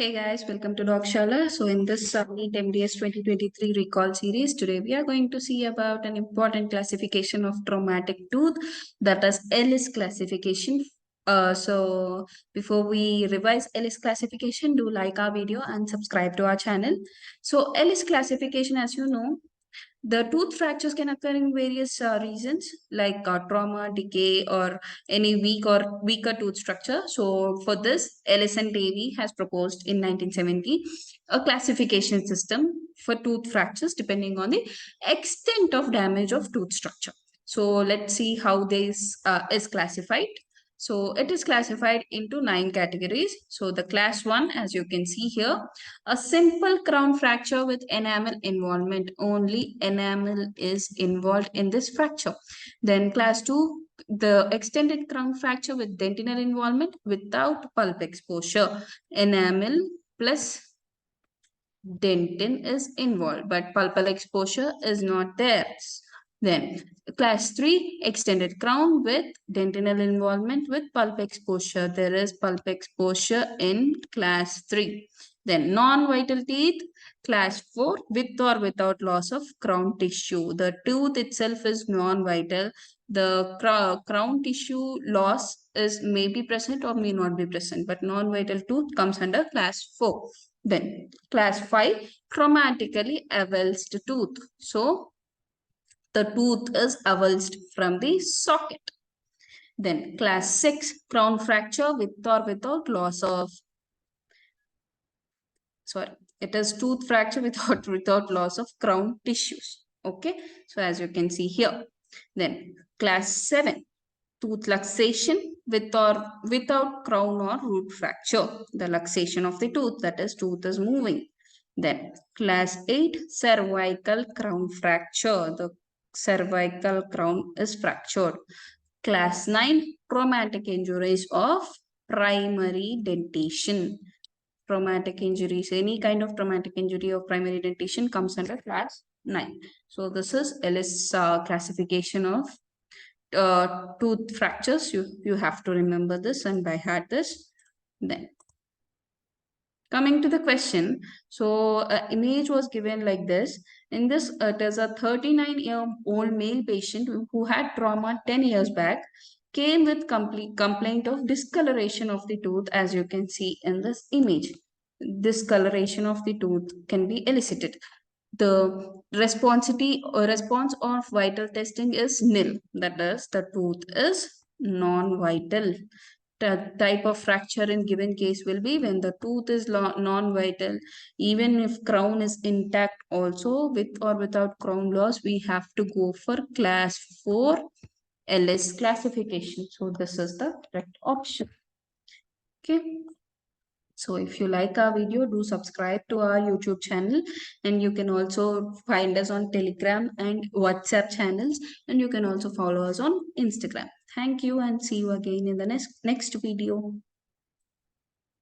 Hey guys, welcome to Dog Shala. So in this NEET MDS 2023 recall series, today we are going to see about an important classification of traumatic tooth, that is Ellis classification. So before we revise Ellis classification, do like our video and subscribe to our channel. So Ellis classification, as you know, the tooth fractures can occur in various reasons like trauma, decay, or any weak or weaker tooth structure. So for this, Ellis and Davy has proposed in 1970 a classification system for tooth fractures depending on the extent of damage of tooth structure. So let's see how this is classified. So it is classified into 9 categories. So the class 1, as you can see here, a simple crown fracture with enamel involvement. Only enamel is involved in this fracture. Then class 2, the extended crown fracture with dentinal involvement without pulp exposure. Enamel plus dentin is involved, but pulpal exposure is not there. Then class 3, extended crown with dentinal involvement with pulp exposure. There is pulp exposure in class 3. Then non-vital teeth, class 4, with or without loss of crown tissue. The tooth itself is non-vital. The crown tissue loss is may be present or may not be present, but non-vital tooth comes under class 4. Then class 5, chromatically avulsed tooth. So the tooth is avulsed from the socket. Then class 6, crown fracture with or without loss of, it is tooth fracture without loss of crown tissues. Okay, so as you can see here. Then class 7, tooth luxation with or without crown or root fracture. The luxation of the tooth, that is, tooth is moving. Then class 8, cervical crown fracture. The cervical crown is fractured. Class 9, traumatic injuries of primary dentition. Traumatic injuries, any kind of traumatic injury of primary dentition comes under class 9. So this is Ellis classification of tooth fractures. You have to remember this and by heart this. Then coming to the question, so image was given like this. In this, it is a 39-year-old male patient who had trauma 10 years back, came with complete complaint of discoloration of the tooth, as you can see in this image. Discoloration of the tooth can be elicited. The response of vital testing is nil. That is, the tooth is non-vital. The type of fracture in given case will be when the tooth is non-vital. Even if crown is intact also, with or without crown loss, we have to go for class 4 Ellis classification. So this is the correct option. Okay. So if you like our video, do subscribe to our YouTube channel, and you can also find us on Telegram and WhatsApp channels, and you can also follow us on Instagram. Thank you and see you again in the next video.